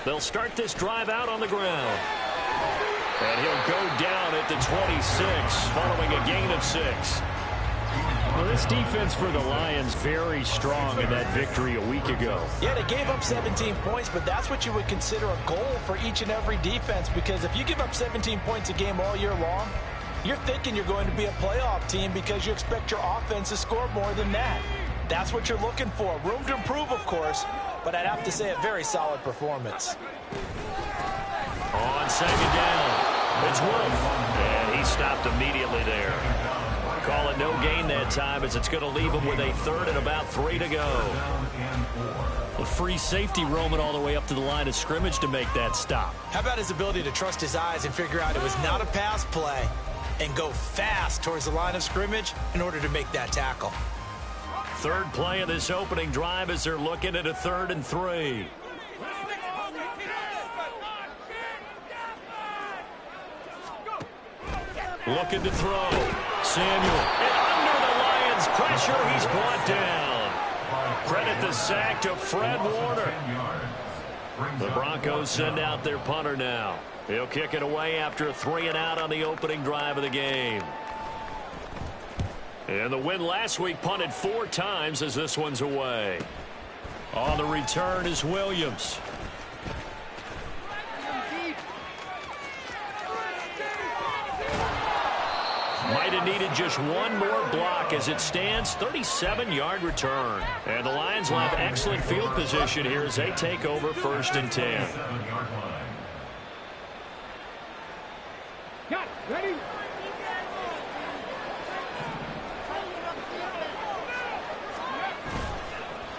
They'll start this drive out on the ground. And he'll go down at the 26 following a gain of 6. Well, this defense for the Lions very strong in that victory a week ago. Yeah, they gave up 17 points, but that's what you would consider a goal for each and every defense, because if you give up 17 points a game all year long, you're thinking you're going to be a playoff team because you expect your offense to score more than that. That's what you're looking for. Room to improve, of course, but I'd have to say a very solid performance. On second down, it's Wolf, and he stopped immediately there. Call it no gain that time, as it's going to leave him with a third and about 3 to go. A free safety roaming all the way up to the line of scrimmage to make that stop. How about his ability to trust his eyes and figure out it was not a pass play and go fast towards the line of scrimmage in order to make that tackle? Third play of this opening drive as they're looking at a 3rd and 3. Looking to throw. Samuel. And under the Lions' pressure, he's brought down. Credit the sack to Fred Warner. The Broncos send out their punter now. He'll kick it away after a 3 and out on the opening drive of the game. And the win last week punted 4 times as this one's away. On the return is Williams. Might have needed just one more block as it stands. 37-yard return. And the Lions will have excellent field position here as they take over 1st and 10. Ready?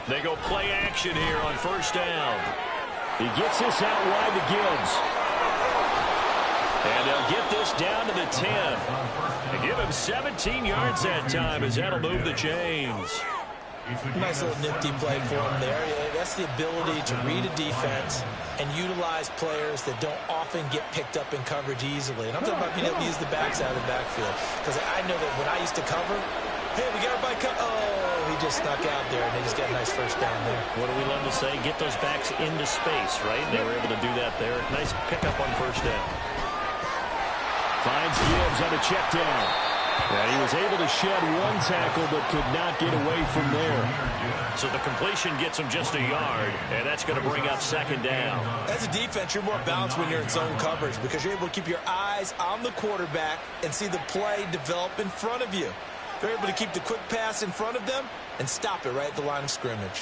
They go play action here on 1st down. He gets this out wide to Gibbs. And they'll get this down to the 10. And give him 17 yards that time as that'll move the chains. Nice little nifty play for him there. Yeah, that's the ability to read a defense and utilize players that don't often get picked up in coverage easily. And I'm talking about being able to use the backside of the backfield. Because I know that when I used to cover, hey, we got everybody he just snuck out there, and they just got a nice 1st down there. What do we love to say? Get those backs into space, right? And they were able to do that there. Nice pickup on 1st down. Finds Gibbs on a check down. And he was able to shed one tackle but could not get away from there. So the completion gets him just a yard, and that's going to bring up 2nd down. As a defense, you're more balanced when you're in zone coverage because you're able to keep your eyes on the quarterback and see the play develop in front of you. They're able to keep the quick pass in front of them and stop it right at the line of scrimmage.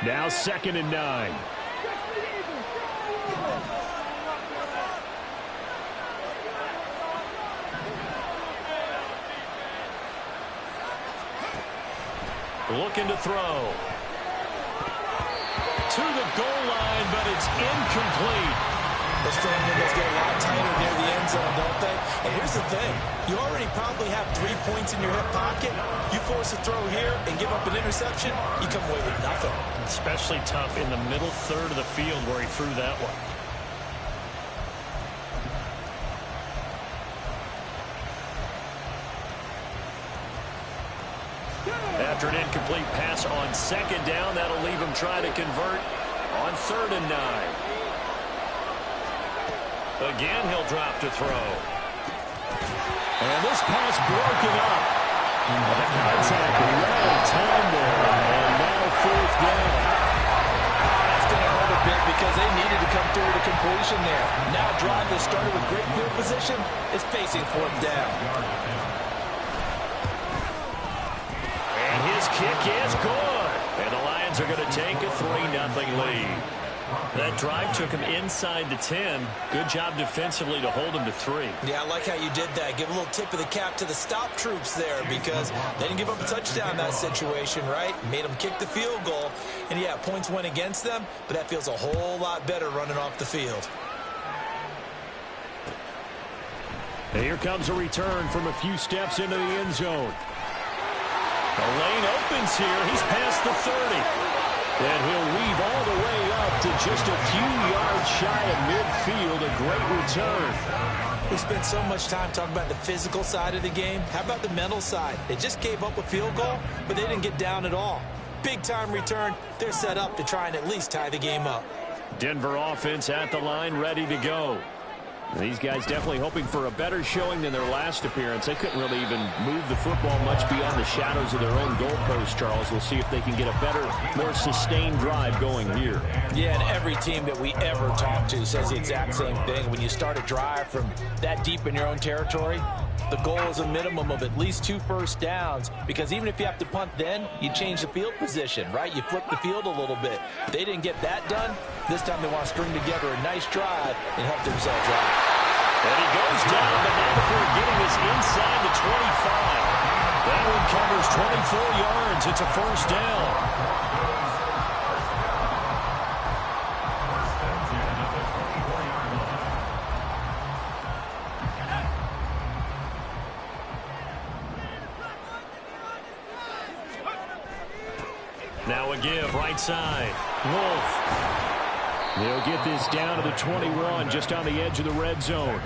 Now 2nd and 9. Looking to throw. To the goal line, but it's incomplete. The strong windows get a lot tighter near the end zone, don't they? And here's the thing. You already probably have 3 points in your hip pocket. You force a throw here and give up an interception, you come away with nothing. Especially tough in the middle third of the field where he threw that one. After an incomplete pass on 2nd down, that'll leave him trying to convert on 3rd and 9. Again, he'll drop to throw. And this pass broken up. The contact well timed there. And now 4th down. That's going to hurt a bit because they needed to come through with a completion there. Now a drive that started with great field position is facing 4th down. And his kick is good. And the Lions are going to take a 3-0 lead. That drive took him inside the 10. Good job defensively to hold him to 3. Yeah, I like how you did that. Give a little tip of the cap to the stop troops there because they didn't give up a touchdown in that situation, right? Made them kick the field goal. And, yeah, points went against them, but that feels a whole lot better running off the field. And here comes a return from a few steps into the end zone. The lane opens here. He's past the 30. And he'll weave all the way up to just a few yards shy of midfield. A great return. We spent so much time talking about the physical side of the game. How about the mental side? They just gave up a field goal, but they didn't get down at all. Big-time return. They're set up to try and at least tie the game up. Denver offense at the line, ready to go. These guys definitely hoping for a better showing than their last appearance. They couldn't really even move the football much beyond the shadows of their own goalpost, Charles. We'll see if they can get a better, more sustained drive going here. Yeah, and every team that we ever talk to says the exact same thing. When you start a drive from that deep in your own territory, the goal is a minimum of at least 2 first downs, because even if you have to punt then, you change the field position, right? You flip the field a little bit. They didn't get that done. This time they want to string together a nice drive and help themselves out. And he goes down, but now before getting us inside the 25. That one covers 24 yards. It's a first down. Now a give, right side. Wolf. They'll get this down to the 21, just on the edge of the red zone.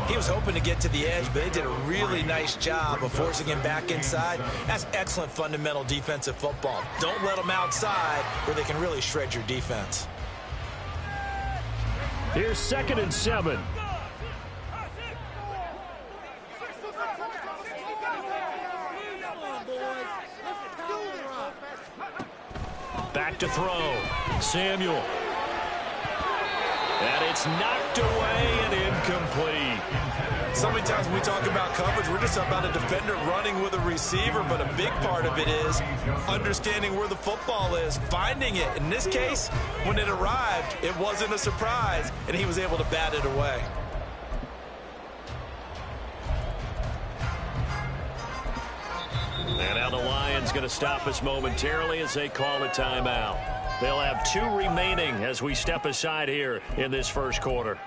He was hoping to get to the edge, but they did a really nice job of forcing him back inside. That's excellent fundamental defensive football. Don't let them outside where they can really shred your defense. Here's 2nd and 7. Back to throw. Samuel. And it's knocked away and incomplete. So many times when we talk about coverage, we're just about a defender running with a receiver, but a big part of it is understanding where the football is, finding it. In this case, when it arrived, it wasn't a surprise, and he was able to bat it away. And now the Lions going to stop us momentarily as they call a timeout. They'll have 2 remaining as we step aside here in this first quarter.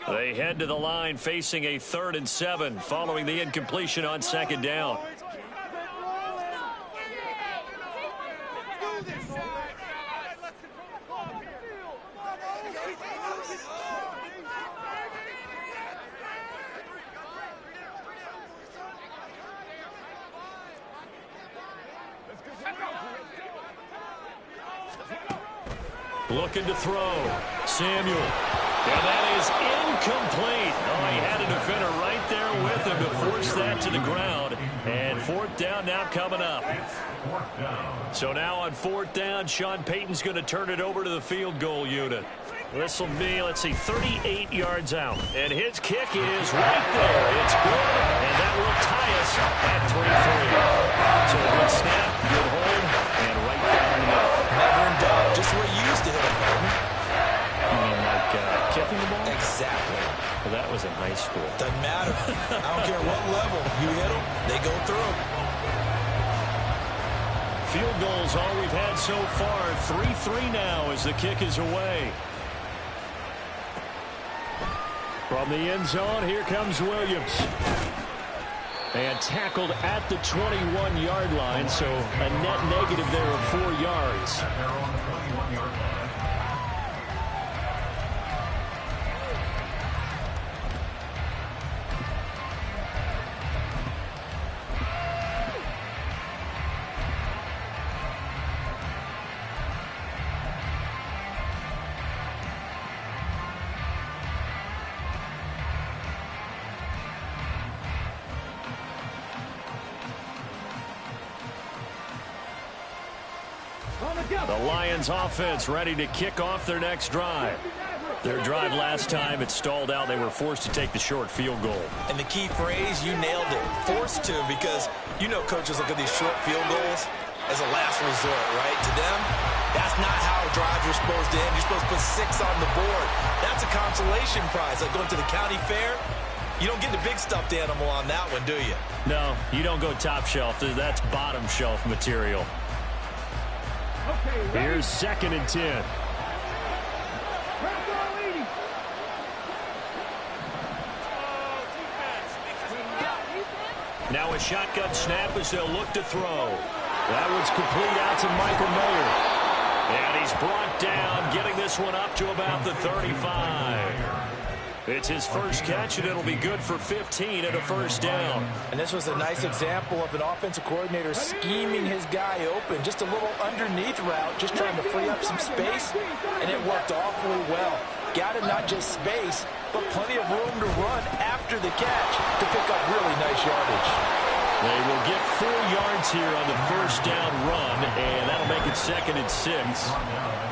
They head to the line facing a 3rd and 7 following the incompletion on 2nd down. Looking to throw. Samuel. And that is incomplete. Oh, he had a defender right there with him to force that to the ground. And 4th down now coming up. So now on 4th down, Sean Payton's going to turn it over to the field goal unit. This will be, let's see, 38 yards out. And his kick is right there. It's good, and that will tie us at 3-3. So a good snap, good hold, and right down the middle. Never in doubt, just where you used to hit him. You mean like kicking the ball? Exactly. Well, that was in high school. Doesn't matter. I don't care what level. You hit them, they go through. Field goals all we've had so far. 3-3 now as the kick is away. From the end zone, here comes Williams. And tackled at the 21-yard line, so a net negative there of 4 yards. The Lions offense ready to kick off their next drive. Their drive last time, it stalled out. They were forced to take the short field goal. And the key phrase, you nailed it, forced to, because you know coaches look at these short field goals as a last resort, right? To them, that's not how drives are supposed to end. You're supposed to put 6 on the board. That's a consolation prize. Like going to the county fair, you don't get the big stuffed animal on that one, do you? No, you don't go top shelf. That's bottom shelf material. Here's 2nd and 10. Now a shotgun snap as they'll look to throw. That one's complete out to Michael Mayer. And he's brought down, getting this one up to about the 35. It's his first catch, and it'll be good for 15 and a first down. And this was a nice example of an offensive coordinator scheming his guy open. Just a little underneath route, just trying to free up some space, and it worked awfully well. Got him not just space, but plenty of room to run after the catch to pick up really nice yardage. They will get 4 yards here on the first down run, and that'll make it 2nd and 6.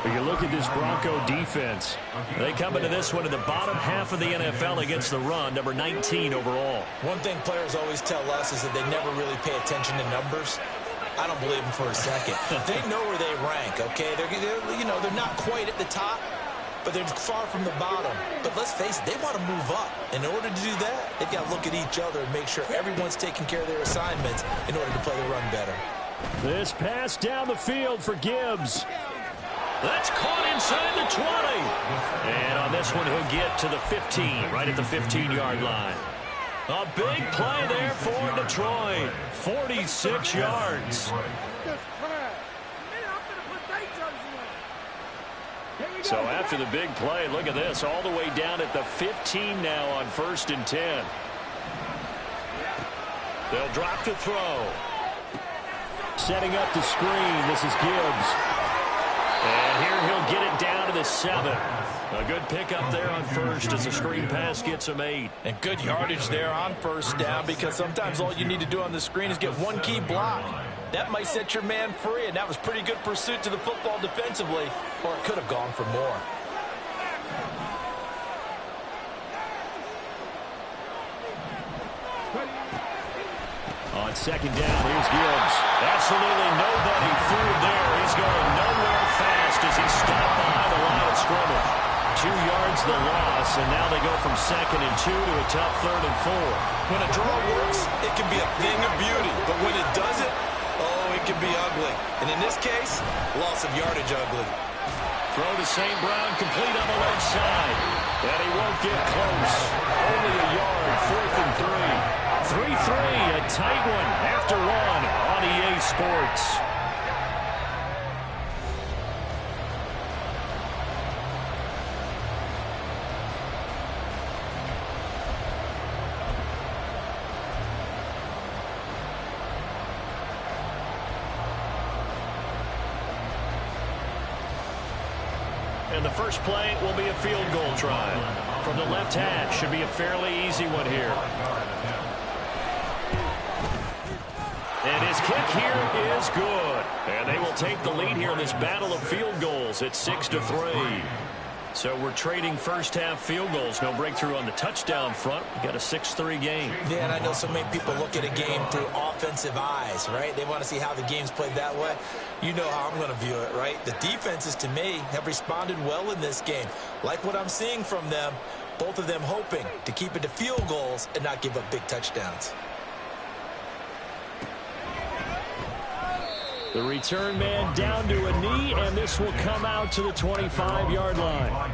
But you look at this Bronco defense. They come into this one in the bottom half of the NFL against the run, number 19 overall. One thing players always tell us is that they never really pay attention to numbers. I don't believe them for a second. They know where they rank, okay? They're not quite at the top, but they're far from the bottom. But let's face it, they want to move up. In order to do that, they've got to look at each other and make sure everyone's taking care of their assignments in order to play the run better. This pass down the field for Gibbs. That's caught inside the 20. And on this one, he'll get to the 15, right at the 15-yard line. A big play there for Detroit. 46 yards. So after the big play, look at this, all the way down at the 15 now on 1st and 10. They'll drop to throw. Setting up the screen, this is Gibbs. And here he'll get it down to the 7. A good pickup there on first as the screen pass gets him 8. And good yardage there on first down, because sometimes all you need to do on the screen is get one key block. That might set your man free, and that was pretty good pursuit to the football defensively, or it could have gone for more. On 2nd down, here's Gibbs. Absolutely nobody through there. He's going nowhere fast as he's stopped behind the line of scrimmage. 2 yards the loss, and now they go from 2nd and 2 to a tough 3rd and 4. When a draw works, it can be a thing of beauty, but when it doesn't, oh, it can be ugly. And in this case, loss of yardage ugly. Throw to St. Brown, complete on the left side. And he won't get close. Only a yard, 4th and 3. 3-3, a tight one after 1 on EA Sports. And the first play will be a field goal try. From the left hash, should be a fairly easy one here. And his kick here is good. And they will take the lead here in this battle of field goals at 6-3. So we're trading first half field goals. No breakthrough on the touchdown front. We got a 6-3 game. Yeah, and I know so many people look at a game through offensive eyes, right? They want to see how the game's played that way. You know how I'm going to view it, right? The defenses, to me, have responded well in this game. Like what I'm seeing from them, both of them hoping to keep it to field goals and not give up big touchdowns. The return man down to a knee, and this will come out to the 25-yard line.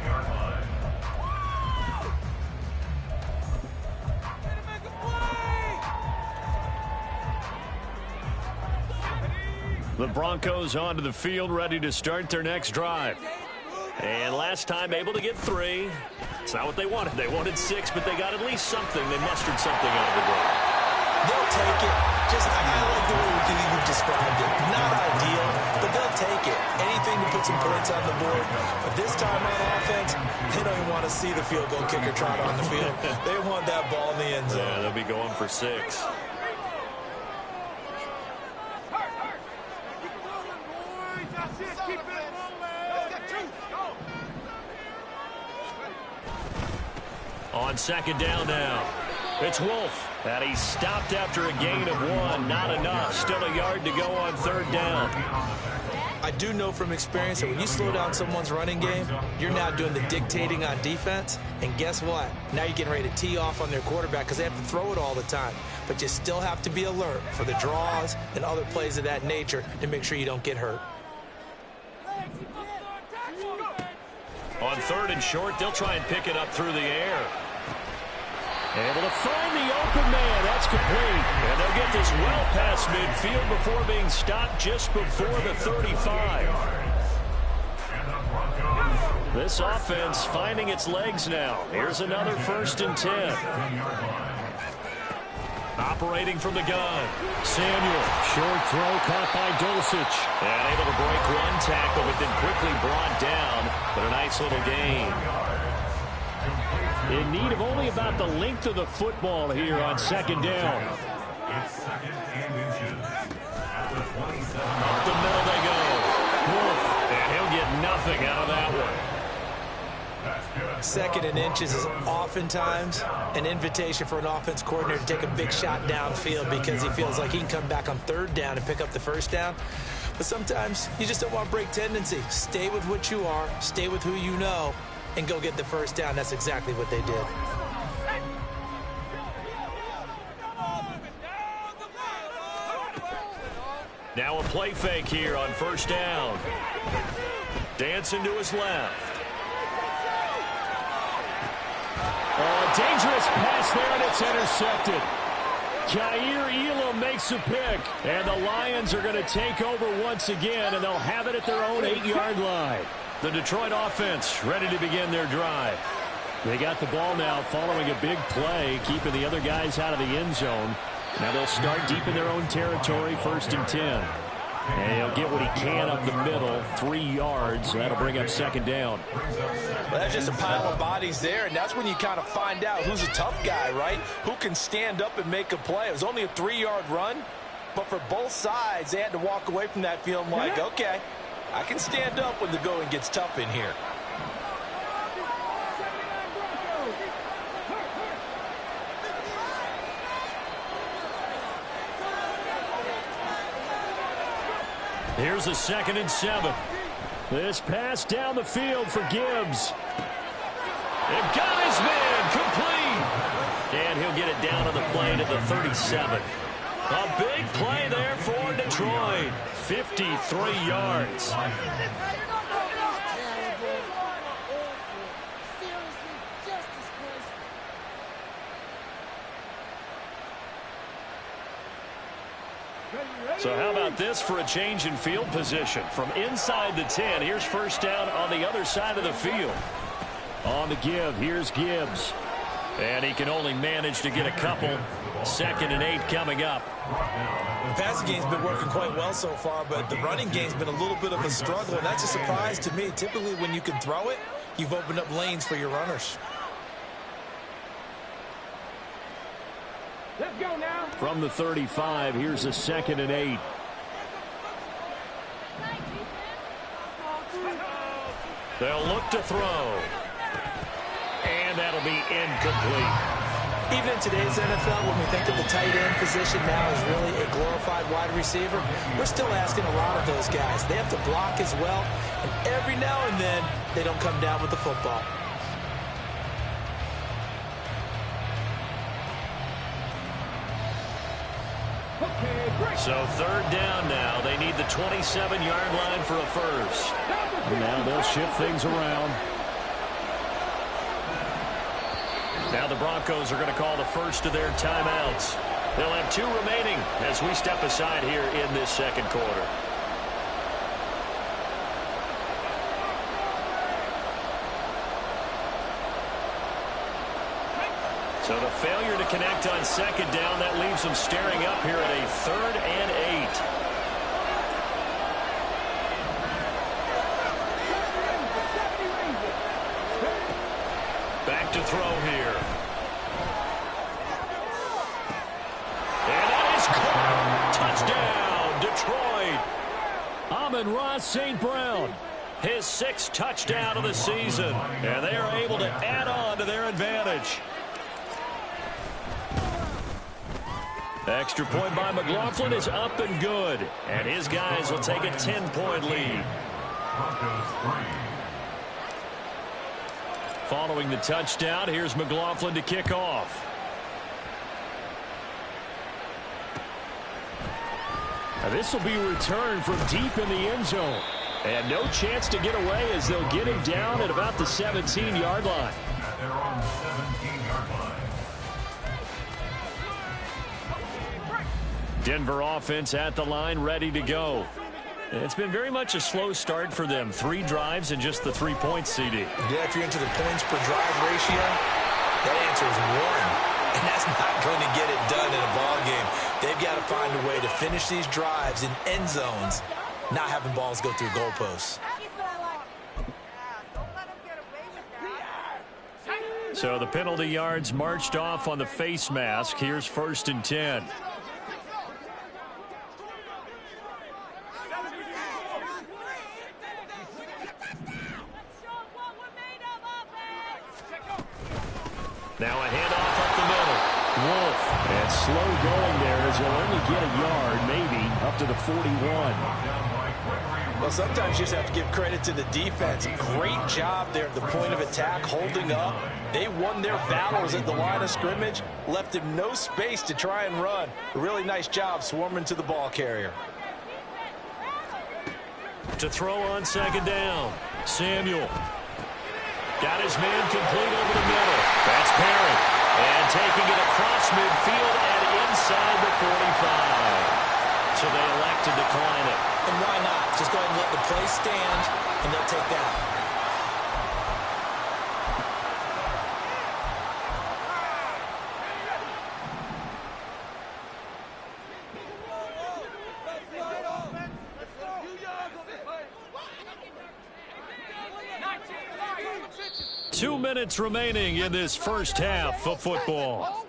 The Broncos onto the field, ready to start their next drive. And last time able to get 3. It's not what they wanted. They wanted 6, but they got at least something. They mustered something out of the drive. They'll take it. I like the way you described it. Not ideal, but they'll take it. Anything to put some points on the board. But this time on offense, they don't even want to see the field goal kicker trot on the field. They want that ball in the end zone. Yeah, they'll be going for 6. On 2nd down now. It's Wolf. And he's stopped after a gain of 1. Not enough. Still a yard to go on 3rd down. I do know from experience that when you slow down someone's running game, you're now doing the dictating on defense. And guess what? Now you're getting ready to tee off on their quarterback because they have to throw it all the time. But you still have to be alert for the draws and other plays of that nature to make sure you don't get hurt. On 3rd and short, they'll try and pick it up through the air. Able to find the open man. That's complete. And they'll get this well past midfield before being stopped just before the 35. This offense finding its legs now. Here's another 1st and 10. Operating from the gun. Samuel. Short throw caught by Dulcich. And able to break one tackle, but then quickly brought down. But a nice little gain. In need of only about the length of the football here on 2nd down. Up the middle they go. Wolf. And he'll get nothing out of that one. 2nd and inches is oftentimes an invitation for an offense coordinator to take a big shot downfield because he feels like he can come back on 3rd down and pick up the 1st down. But sometimes you just don't want to break tendency. Stay with what you are, stay with who you know, and go get the 1st down. That's exactly what they did. Now a play fake here on 1st down. Dancing to his left. Dangerous pass there, and it's intercepted. Jair Elam makes a pick, and the Lions are going to take over once again, and they'll have it at their own 8-yard line. The Detroit offense ready to begin their drive. They got the ball now following a big play, keeping the other guys out of the end zone. Now they'll start deep in their own territory, 1st and 10. And he'll get what he can up the middle, 3 yards. That'll bring up 2nd down. Well, that's just a pile of bodies there, and that's when you kind of find out who's a tough guy, right? Who can stand up and make a play. It was only a 3-yard run, but for both sides, they had to walk away from that feeling like, okay, I can stand up when the going gets tough in here. Here's a 2nd and 7. This pass down the field for Gibbs. They've got his man complete. And he'll get it down on the play to the 37. A big play there for Detroit. 53 yards. So how about this for a change in field position? From inside the 10, here's 1st down on the other side of the field. On the give, here's Gibbs. And he can only manage to get a couple. 2nd and 8 coming up. The passing game's been working quite well so far, but the running game's been a little bit of a struggle, and that's a surprise to me. Typically, when you can throw it, you've opened up lanes for your runners. Let's go now. From the 35, here's a 2nd and 8. They'll look to throw. And that'll be incomplete. Even in today's NFL, when we think of the tight end position now as really a glorified wide receiver, we're still asking a lot of those guys. They have to block as well, and every now and then, they don't come down with the football. So 3rd down now. They need the 27-yard line for a 1st. Now they'll shift things around. Now the Broncos are going to call the first of their timeouts. They'll have 2 remaining as we step aside here in this 2nd quarter. So the failure to connect on 2nd down, that leaves them staring up here at a 3rd and 8. Back to throw here. And that is caught. Touchdown, Detroit. Amon-Ra St. Brown. His 6th touchdown of the season. And they are able to add on to their advantage. Extra point by McLaughlin is up and good. And his guys will take a 10-point lead. Following the touchdown, here's McLaughlin to kick off. Now this will be returned from deep in the end zone. And no chance to get away as they'll get him down at about the 17-yard line. They're on the 17-yard line. Denver offense at the line, ready to go. It's been very much a slow start for them. 3 drives and just the 3 points, CD. Yeah, if you're into the points per drive ratio, that answer is 1. And that's not going to get it done in a ball game. They've got to find a way to finish these drives in end zones, not having balls go through goalposts. So the penalty yards marched off on the face mask. Here's 1st and 10. Now a handoff up the middle. Wolf. And slow going there as he'll only get a yard, maybe, up to the 41. Well, sometimes you just have to give credit to the defense. Great job there at the point of attack, holding up. They won their battles at the line of scrimmage, left him no space to try and run. A really nice job swarming to the ball carrier. To throw on 2nd down. Samuel. Got his man complete over the middle. That's Perry. And taking it across midfield and inside the 45. So they elect to decline it. And why not? Just go ahead and let the play stand, and they'll take that. Two minutes remaining in this first half of football.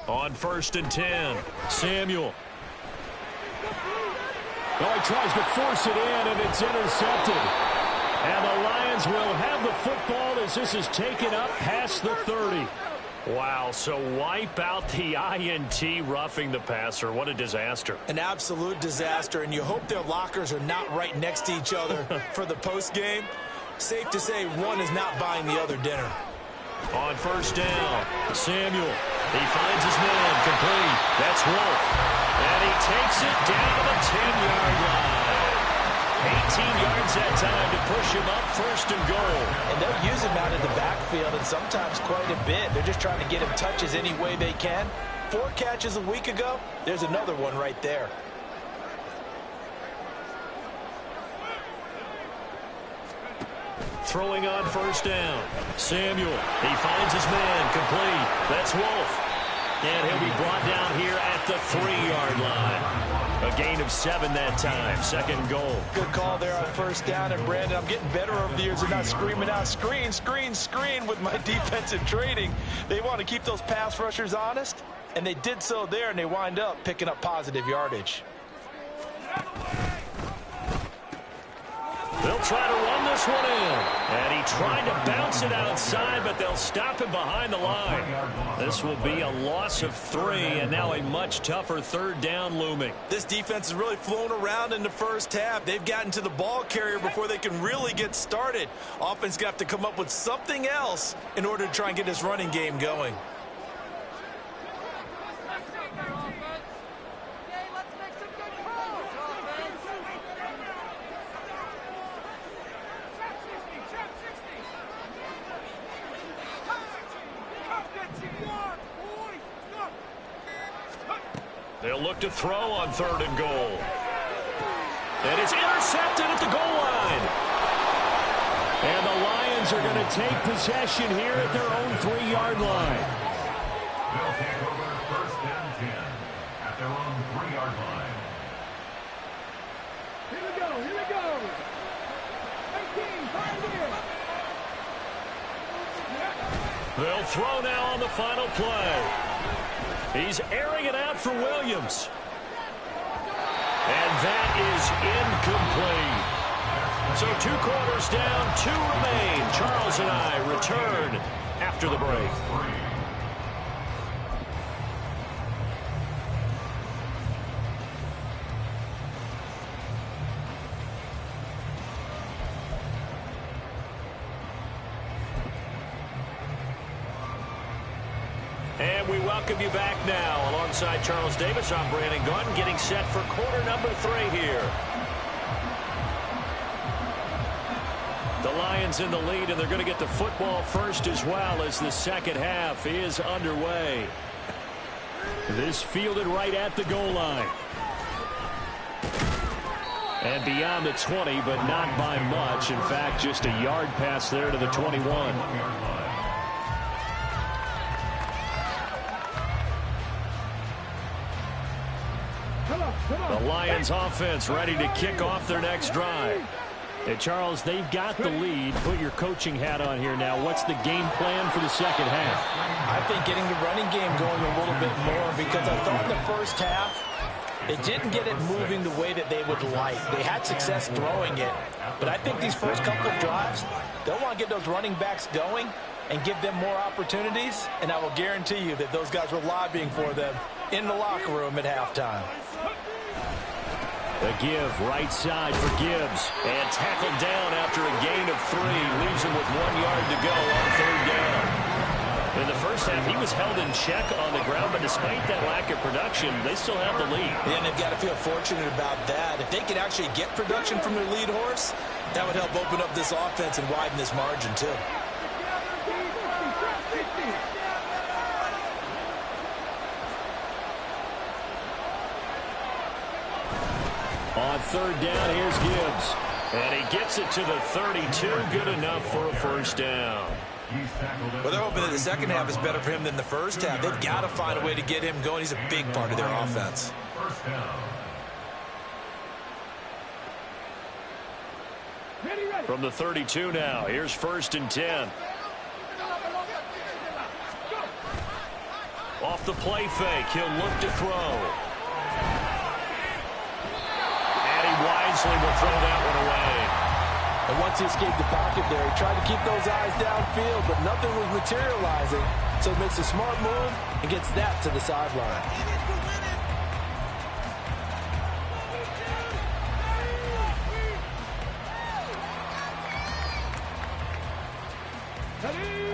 On 1st and 10, Samuel. Oh, he tries to force it in, and it's intercepted. And the Lions will have the football as this is taken up past the 30. Wow, so wipe out the INT, roughing the passer. What a disaster. An absolute disaster, and you hope their lockers are not right next to each other for the postgame. Safe to say one is not buying the other dinner. On 1st down, Samuel. He finds his man complete. That's Wolf. And he takes it down to the 10-yard line. 18 yards that time to push him up 1st and goal. And they'll use him out in the backfield, and sometimes quite a bit. They're just trying to get him touches any way they can. 4 catches a week ago. There's another one right there. Throwing on 1st down. Samuel. He finds his man complete. That's Wolf. And he'll be brought down here at the 3-yard line. A gain of 7 that time. 2nd goal. Good call there on 1st down. And Brandon, I'm getting better over the years of not screaming out screen, screen, screen with my defensive training. They want to keep those pass rushers honest, and they did so there, and they wind up picking up positive yardage. They'll try to run this one in. And he tried to bounce it outside, but they'll stop him behind the line. This will be a loss of 3, and now a much tougher 3rd down looming. This defense has really flown around in the first half. They've gotten to the ball carrier before they can really get started. Offense got to come up with something else in order to try and get this running game going. They'll look to throw on 3rd and goal. And it's intercepted at the goal line. And the Lions are going to take possession here at their own 3-yard line. They'll take over 1st and 10 at their own 3-yard line. Here we go, here we go. 18, 5 here. They'll throw now on the final play. He's airing it out for Williams. And that is incomplete. So 2 quarters down, 2 remain. Charles and I return after the break. welcome you back now. Alongside Charles Davis, I'm Brandon Gunn, getting set for quarter number 3 here. The Lions in the lead, and they're going to get the football first as well as the second half is underway. This fielded right at the goal line. And beyond the 20, but not by much. In fact, just a yard pass there to the 21. The Lions offense ready to kick off their next drive. Hey, Charles, they've got the lead. Put your coaching hat on here now. What's the game plan for the second half? I think getting the running game going a little bit more, because I thought in the first half they didn't get it moving the way that they would like. They had success throwing it, but I think these first couple of drives, they'll want to get those running backs going and give them more opportunities, and I will guarantee you that those guys were lobbying for them in the locker room at halftime. The give, right side for Gibbs. And tackled down after a gain of 3. Leaves him with 1 yard to go on third down. In the first half, he was held in check on the ground, but despite that lack of production, they still have the lead. Yeah, and they've got to feel fortunate about that. If they could actually get production from their lead horse, that would help open up this offense and widen this margin, too. On third down, here's Gibbs. And he gets it to the 32. Good enough for a first down. Well, they're hoping that the second half is better for him than the first half. They've got to find a way to get him going. He's a big part of their offense. From the 32 now, here's 1st and 10. Off the play fake, he'll look to throw. Wisely will throw that one away. And once he escaped the pocket there, he tried to keep those eyes downfield, but nothing was materializing. So he makes a smart move and gets that to the sideline.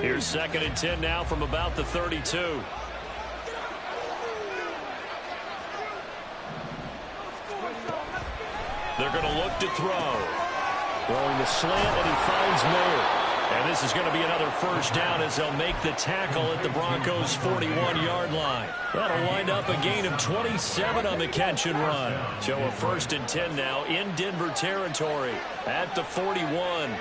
Here's 2nd and 10 now from about the 32. They're going to look to throw. Throwing the slant, and he finds Mayer. And this is going to be another first down as they'll make the tackle at the Broncos' 41-yard line. That'll wind up a gain of 27 on the catch and run. So a 1st and 10 now in Denver territory at the 41.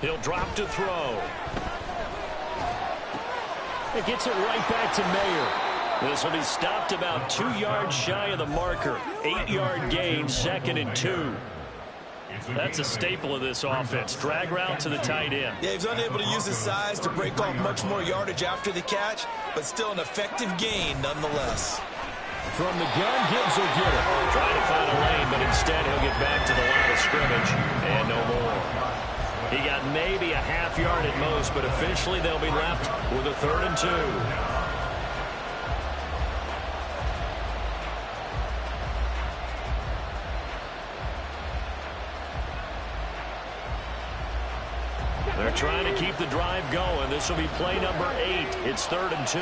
He'll drop to throw. It gets it right back to Mayer. This will be stopped about 2 yards shy of the marker. 8-yard gain, 2nd and 2. That's a staple of this offense. Drag route to the tight end. Yeah, he's unable to use his size to break off much more yardage after the catch, but still an effective gain nonetheless. From the gun, Gibbs will get it. Trying to find a lane, but instead he'll get back to the line of scrimmage. And no more. He got maybe a half yard at most, but officially they'll be left with a 3rd and 2. They're trying to keep the drive going. This will be play number 8. It's 3rd and 2.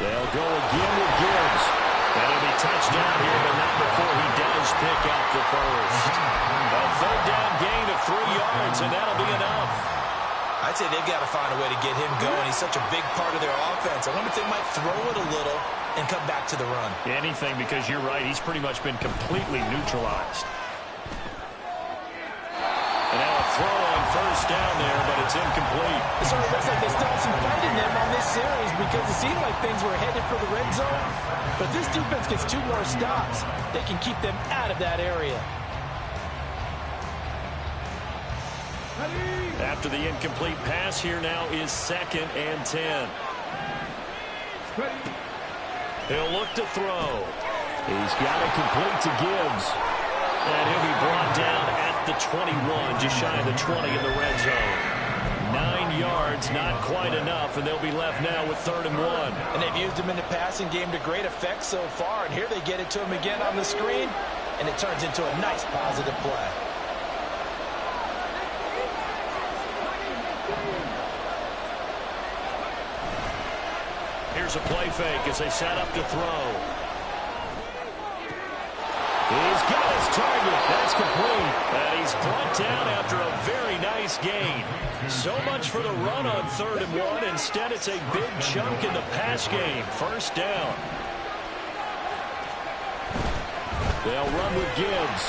They'll go again with Gibbs. And it'll be touchdown here, but not before he does pick up the first. A 3rd down gain of 3 yards, and that'll be enough. I'd say they've got to find a way to get him going. He's such a big part of their offense. I wonder if they might throw it a little and come back to the run. Anything, because you're right. He's pretty much been completely neutralized. And now a throw on 1st down there, but it's incomplete. It sort of looks like they still have some fight in them on this series because it seemed like things were headed for the red zone. But this defense gets 2 more stops. They can keep them out of that area. After the incomplete pass, here now is 2nd and 10. He'll look to throw. He's got it complete to Gibbs. And he'll be brought down at the 21, just shy of the 20 in the red zone. 9 yards yards, not quite enough, and they'll be left now with 3rd and 1. And they've used him in the passing game to great effect so far. And here they get it to him again on the screen, and it turns into a nice positive play. Here's a play fake as they set up to throw. He's got his target. That's complete. And he's brought down after a very nice gain. So much for the run on 3rd and 1. Instead, it's a big chunk in the pass game. 1st down. They'll run with Gibbs.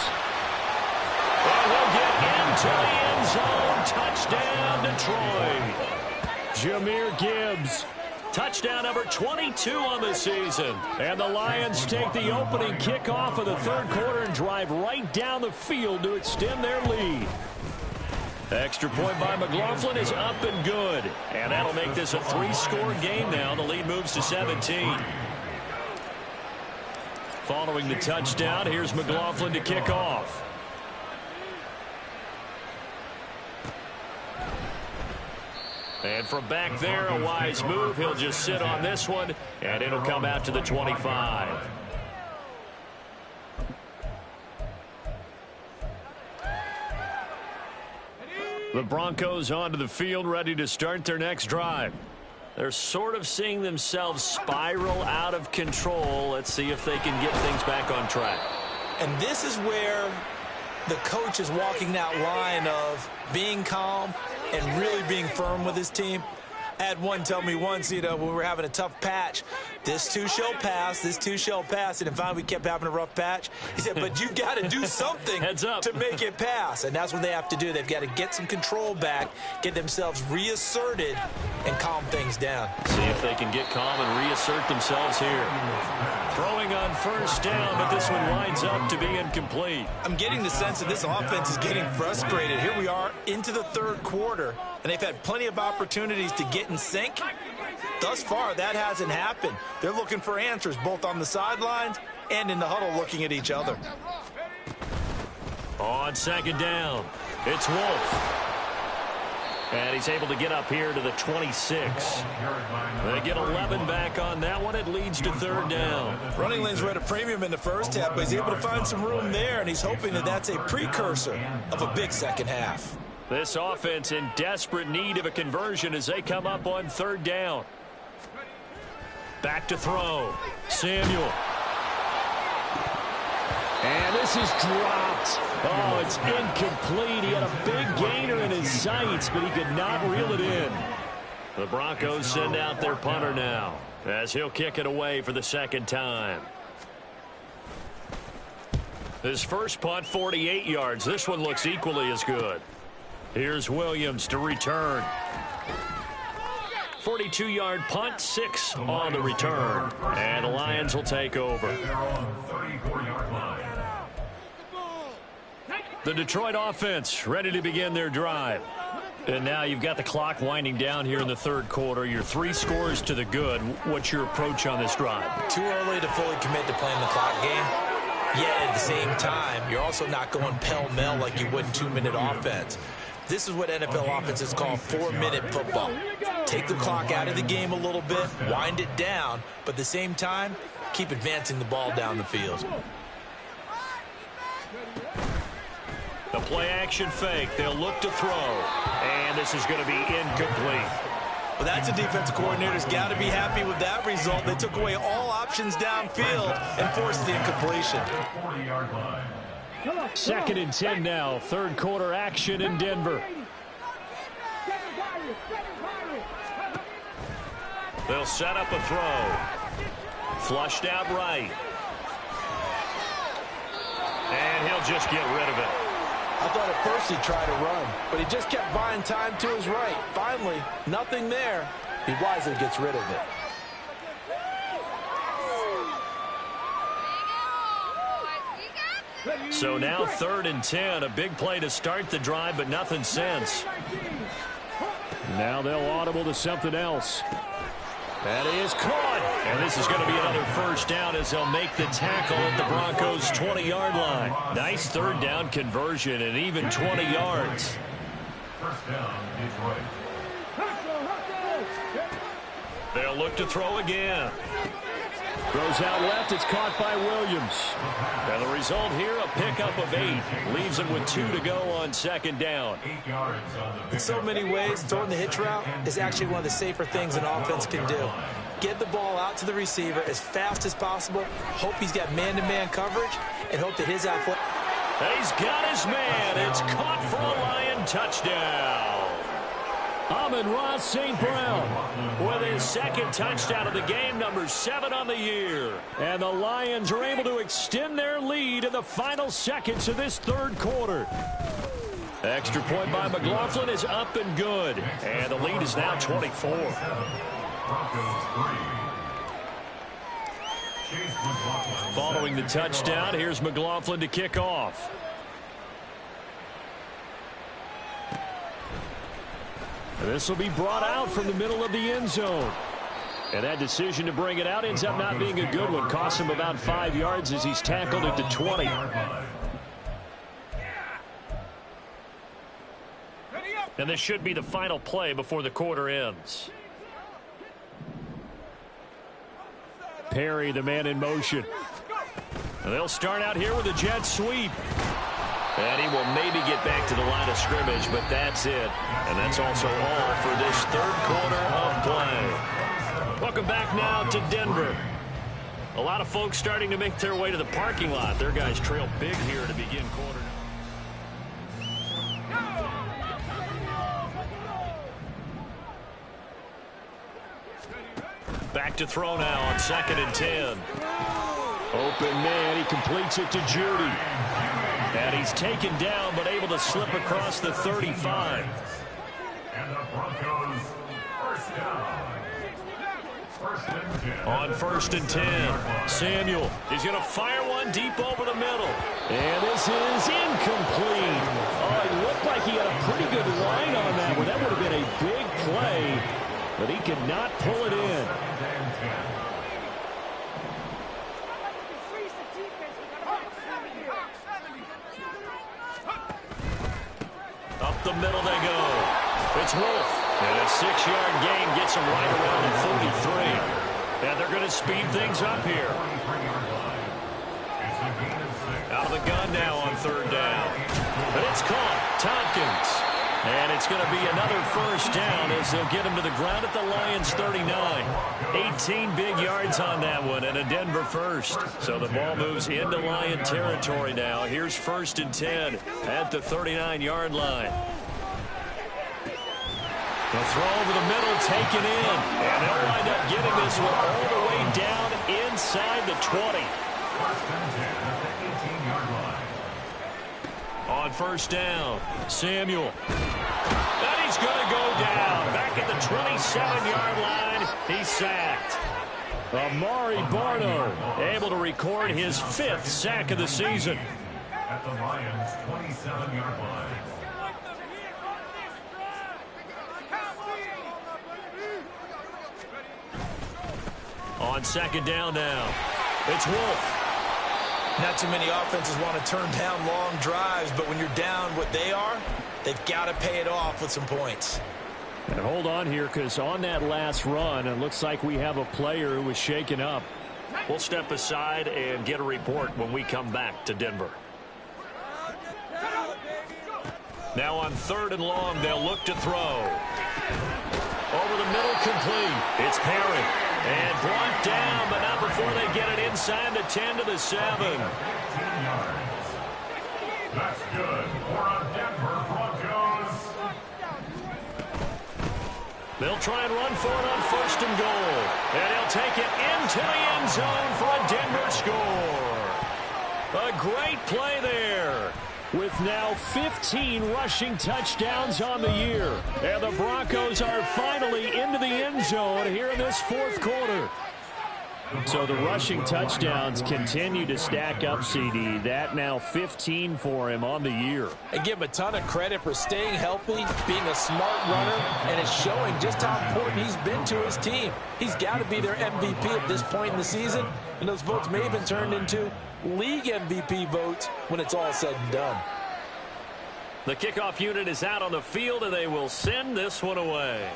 And he'll get into the end zone. Touchdown, Detroit. Jahmyr Gibbs. Touchdown number 22 on the season. And the Lions take the opening kickoff of the 3rd quarter and drive right down the field to extend their lead. Extra point by McLaughlin is up and good. And that'll make this a 3-score game now. The lead moves to 17. Following the touchdown, here's McLaughlin to kick off. And from back there, a wise move. He'll just sit on this one, and it'll come out to the 25. The Broncos onto the field, ready to start their next drive. They're sort of seeing themselves spiral out of control. Let's see if they can get things back on track. And this is where the coach is walking that line of being calm and really being firm with his team. I had one tell me once, when we were having a tough patch, this too shall pass, this too shall pass. And finally we kept having a rough patch. He said, but you got to do something to make it pass. And that's what they have to do. They've got to get some control back, get themselves reasserted, and calm things down. See if they can get calm and reassert themselves here. Throwing on 1st down, but this one winds up to be incomplete. I'm getting the sense that this offense is getting frustrated. Here we are into the 3rd quarter, and they've had plenty of opportunities to get in sync. Thus far, that hasn't happened. They're looking for answers both on the sidelines and in the huddle looking at each other. On 2nd down, it's Wolf. And he's able to get up here to the 26. They get 11 back on that one. It leads to 3rd down. Running lanes were at a premium in the 1st half, but he's able to find some room there, and he's hoping that that's a precursor of a big 2nd half. This offense in desperate need of a conversion as they come up on 3rd down. Back to throw. Samuel. And this is dropped. Oh, it's incomplete. He had a big gainer in his sights, but he could not reel it in. The Broncos send out their punter now as he'll kick it away for the 2nd time. His first punt, 48 yards. This one looks equally as good. Here's Williams to return. 42-yard punt, 6 on the return. And the Lions will take over. The Detroit offense ready to begin their drive. And now you've got the clock winding down here in the 3rd quarter. You're 3 scores to the good. What's your approach on this drive? Too early to fully commit to playing the clock game. Yet at the same time, you're also not going pell-mell like you would in 2-minute offense. This is what NFL offenses call 4-minute football. Take the clock out of the game a little bit, wind it down, but at the same time, keep advancing the ball down the field. The play-action fake. They'll look to throw. And this is going to be incomplete. Well, that's a defensive coordinator's got to be happy with that result. They took away all options downfield and forced the incompletion. 2nd and 10 now. 3rd quarter action in Denver. They'll set up a throw. Flushed out right. And he'll just get rid of it. I thought at first he'd try to run, but he just kept buying time to his right. Finally, nothing there. He wisely gets rid of it. So now 3rd and 10. A big play to start the drive, but nothing since. Now they'll audible to something else. That is caught. And this is going to be another 1st down as they'll make the tackle at the Broncos' 20-yard line. Nice 3rd down conversion and even 20 yards. 1st down, Detroit. They'll look to throw again. Throws out left. It's caught by Williams. And the result here, a pickup of 8. Leaves it with 2 to go on second down. In so many ways, throwing the hitch route is actually one of the safer things an offense can do. Get the ball out to the receiver as fast as possible, hope he's got man-to-man coverage, and hope that his athletic... He's got his man. It's caught for a Lion touchdown. Amon-Ra St. Brown with his second touchdown of the game, number 7 on the year. And the Lions are able to extend their lead in the final seconds of this third quarter. Extra point by McLaughlin is up and good. And the lead is now 24. Following the touchdown, here's McLaughlin to kick off. This will be brought out from the middle of the end zone. And that decision to bring it out ends up not being a good one. Costs him about 5 yards as he's tackled at the 20. And this should be the final play before the quarter ends. Perry, the man in motion. And they'll start out here with a jet sweep. And he will maybe get back to the line of scrimmage, but that's it. And that's also all for this third quarter of play. Welcome back now to Denver. A lot of folks starting to make their way to the parking lot. Their guys trail big here to begin quarter. Back to throw now on 2nd and 10. Open man, he completes it to Judy. And he's taken down, but able to slip across the 35. And the Broncos first down. On 1st and 10, Samuel is going to fire one deep over the middle. And this is incomplete. Oh, it looked like he had a pretty good line on that one. That would have been a big play, but he could not pull it in. Up the middle they go. It's Wolf. And a 6-yard gain gets him right around the 43. And they're going to speed things up here. Out of the gun now on 3rd down. But it's caught. Tompkins. And it's going to be another first down as they'll get him to the ground at the Lions 39. 18 big yards on that one and a Denver first. So the ball moves into Lion territory now. Here's 1st and 10 at the 39-yard line. The throw over the middle taken in. And they'll wind up getting this one all the way down inside the 20. On 1st down, Samuel. And he's going to go down. Back at the 27-yard line, he's sacked. Amari Barno able to record his 5th sack of the season. At the Lions' 27-yard line. On 2nd down now, it's Wolf. Not too many offenses want to turn down long drives, but when you're down what they are, they've got to pay it off with some points. And hold on here, because on that last run, it looks like we have a player who was shaken up. We'll step aside and get a report when we come back to Denver. Now on 3rd and long, they'll look to throw. Over the middle, complete. It's Perry. And brought down, but not before they get it inside the 10 to the 7. That's good for a Denver Broncos. They'll try and run for it on 1st and goal. And he'll take it into the end zone for a Denver score. A great play there. With now 15 rushing touchdowns on the year. And the Broncos are finally into the end zone here in this 4th quarter. So the rushing touchdowns continue to stack up, CD. That now 15 for him on the year. And give him a ton of credit for staying healthy, being a smart runner, and it's showing just how important he's been to his team. He's got to be their MVP at this point in the season, and those votes may have been turned into league MVP votes when it's all said and done. The kickoff unit is out on the field, and they will send this one away.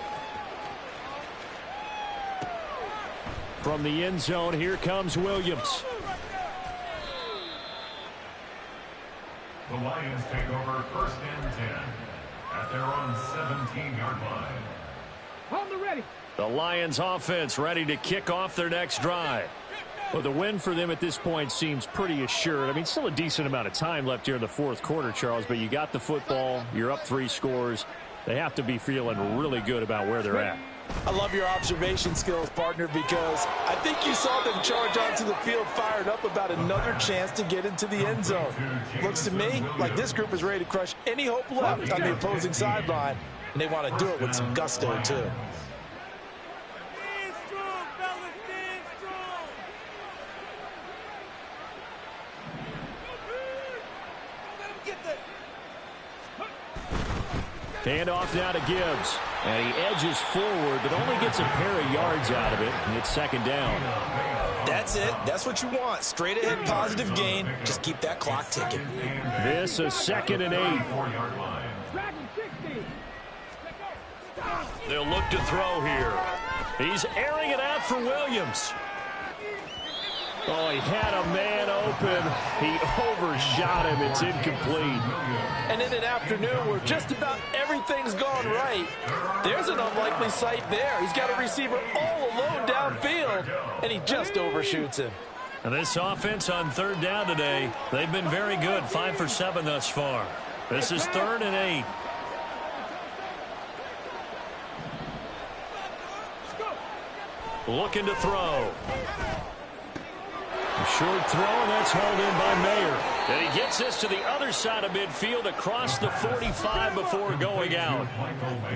From the end zone, here comes Williams. The Lions take over first and 10 at their own 17-yard line. On the ready. The Lions offense ready to kick off their next drive. Well, the win for them at this point seems pretty assured. I mean, still a decent amount of time left here in the fourth quarter, Charles, but you got the football. You're up 3 scores. They have to be feeling really good about where they're at. I love your observation skills, partner, because I think you saw them charge onto the field fired up about another chance to get into the end zone. Looks to me like this group is ready to crush any hope left on the opposing sideline, and they want to do it with some gusto, too. Hand off now to Gibbs. And he edges forward, but only gets a pair of yards out of it. And it's second down. That's it. That's what you want. Straight ahead positive gain. Just keep that clock ticking. This is 2nd and 8. They'll look to throw here. He's airing it out for Williams. Oh, he had a man open. He overshot him. It's incomplete. And in an afternoon where just about everything's gone right, there's an unlikely sight there. He's got a receiver all alone downfield, and he just overshoots him. And this offense on 3rd down today, they've been very good, 5 for 7 thus far. This is 3rd and 8. Looking to throw. Short throw, and that's hauled in by Mayer. And he gets this to the other side of midfield across the 45 before going out.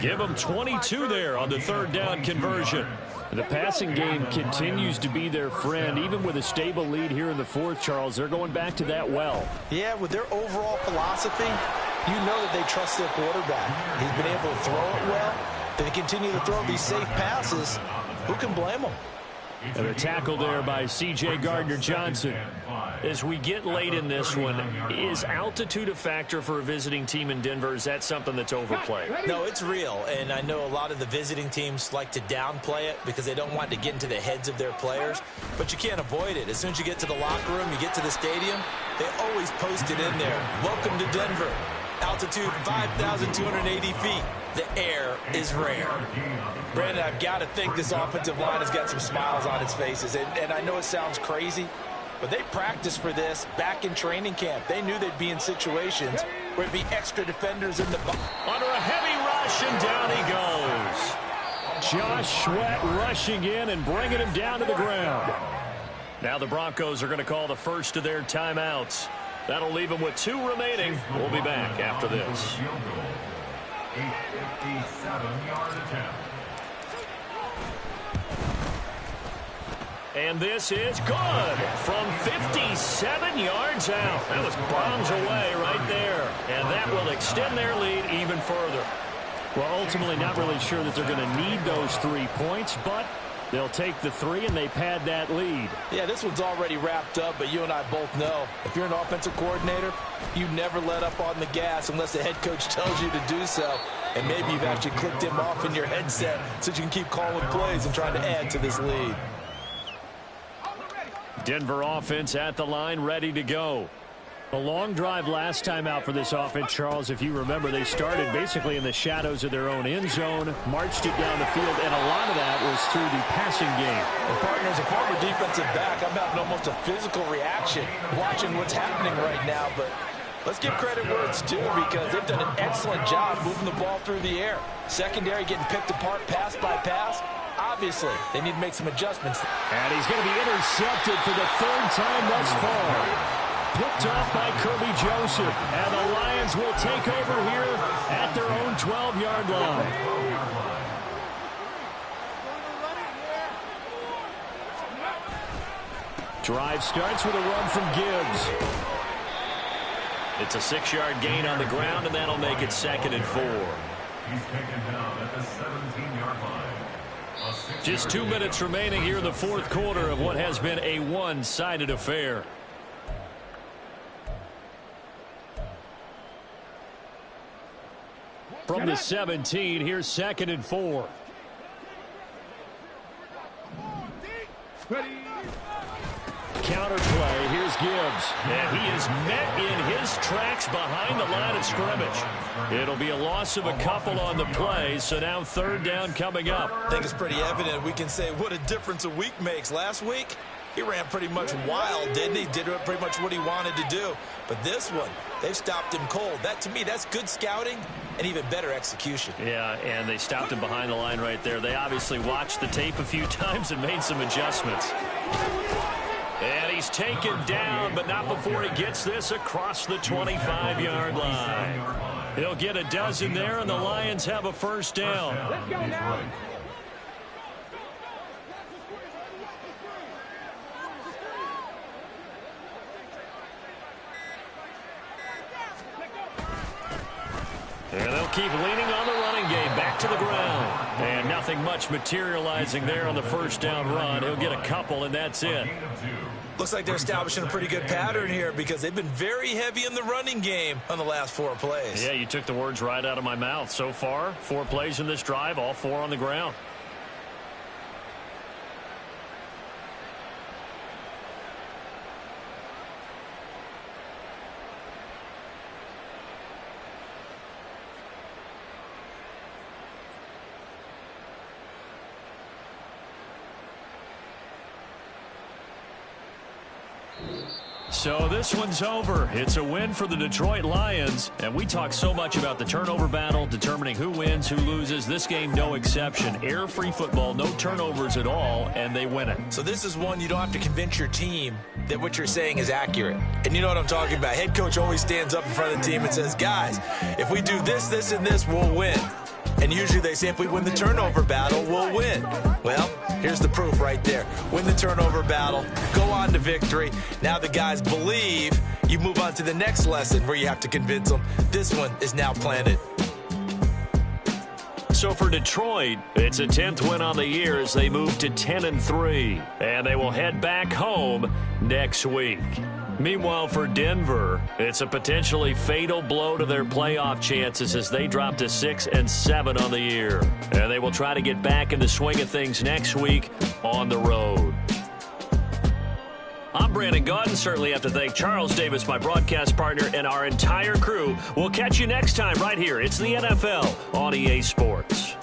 Give him 22 there on the 3rd down conversion. The passing game continues to be their friend. Even with a stable lead here in the 4th, Charles, they're going back to that well. Yeah, with their overall philosophy, you know that they trust their quarterback. He's been able to throw it well. They continue to throw these safe passes. Who can blame them? And a tackle there by C.J. Gardner-Johnson. As we get late in this one, is altitude a factor for a visiting team in Denver? Is that something that's overplayed? No, it's real, and I know a lot of the visiting teams like to downplay it because they don't want to get into the heads of their players, but you can't avoid it. As soon as you get to the locker room, you get to the stadium, they always post it in there. Welcome to Denver. Altitude 5,280 feet. The air is rare. Brandon, I've got to think this offensive line has got some smiles on its faces. And I know it sounds crazy, but they practiced for this back in training camp. They knew they'd be in situations where it'd be extra defenders in the box. Under a heavy rush, and down he goes. Josh Sweat rushing in and bringing him down to the ground. Now the Broncos are going to call the first of their timeouts. That'll leave them with 2 remaining. We'll be back after this. 57-yard attempt. And this is good from 57 yards out. That was bombs away right there. And that will extend their lead even further. Well, ultimately not really sure that they're going to need those 3 points, but they'll take the 3 and they pad that lead. Yeah, this one's already wrapped up, but you and I both know if you're an offensive coordinator, you never let up on the gas unless the head coach tells you to do so. And maybe you've actually clicked him off in your headset so you can keep calling plays and trying to add to this lead. Denver offense at the line, ready to go. A long drive last time out for this offense, Charles. If you remember, they started basically in the shadows of their own end zone, marched it down the field, and a lot of that was through the passing game. Well, partner, as a former defensive back, I'm having almost a physical reaction watching what's happening right now, but let's give credit where it's due because they've done an excellent job moving the ball through the air. Secondary getting picked apart pass by pass. Obviously, they need to make some adjustments. And he's going to be intercepted for the 3rd time thus far. Picked off by Kirby Joseph. And the Lions will take over here at their own 12-yard line. Drive starts with a run from Gibbs. It's a 6-yard gain on the ground, and that'll make it 2nd and 4. He's taken down at the 17-yard line. Just 2 minutes remaining here in the 4th quarter of what has been a one-sided affair. From the 17, here's 2nd and 4. Ready. Counter play. Here's Gibbs. And he is met in his tracks behind the line of scrimmage. It'll be a loss of a couple on the play, so now third down coming up. I think it's pretty evident. We can say what a difference a week makes. Last week, he ran pretty much wild, didn't he? Did pretty much what he wanted to do. But this one, they've stopped him cold. That, to me, that's good scouting and even better execution. Yeah, and they stopped him behind the line right there. They obviously watched the tape a few times and made some adjustments. And he's taken down, but not before he gets this across the 25-yard line. He'll get a dozen there, and the Lions have a first down. Let's go now. And they'll keep leaning on the running game. Back to the ground. And nothing much materializing there on the first down run. He'll get a couple, and that's it. Looks like they're establishing a pretty good pattern here because they've been very heavy in the running game on the last 4 plays. Yeah, you took the words right out of my mouth. So far, 4 plays in this drive, all 4 on the ground. So this one's over. It's a win for the Detroit Lions. And we talk so much about the turnover battle, determining who wins, who loses. This game, no exception. Error-free football, no turnovers at all, and they win it. So this is one you don't have to convince your team that what you're saying is accurate. And you know what I'm talking about. Head coach always stands up in front of the team and says, guys, if we do this, this, and this, we'll win. And usually they say if we win the turnover battle, we'll win. Well, here's the proof right there. Win the turnover battle, go on to victory. Now the guys believe. You move on to the next lesson where you have to convince them. This one is now planted. So for Detroit, it's a 10th win on the year as they move to 10-3. And they will head back home next week. Meanwhile, for Denver, it's a potentially fatal blow to their playoff chances as they drop to 6-7 on the year. And they will try to get back in the swing of things next week on the road. I'm Brandon Gaudin. Certainly have to thank Charles Davis, my broadcast partner, and our entire crew. We'll catch you next time right here. It's the NFL on EA Sports.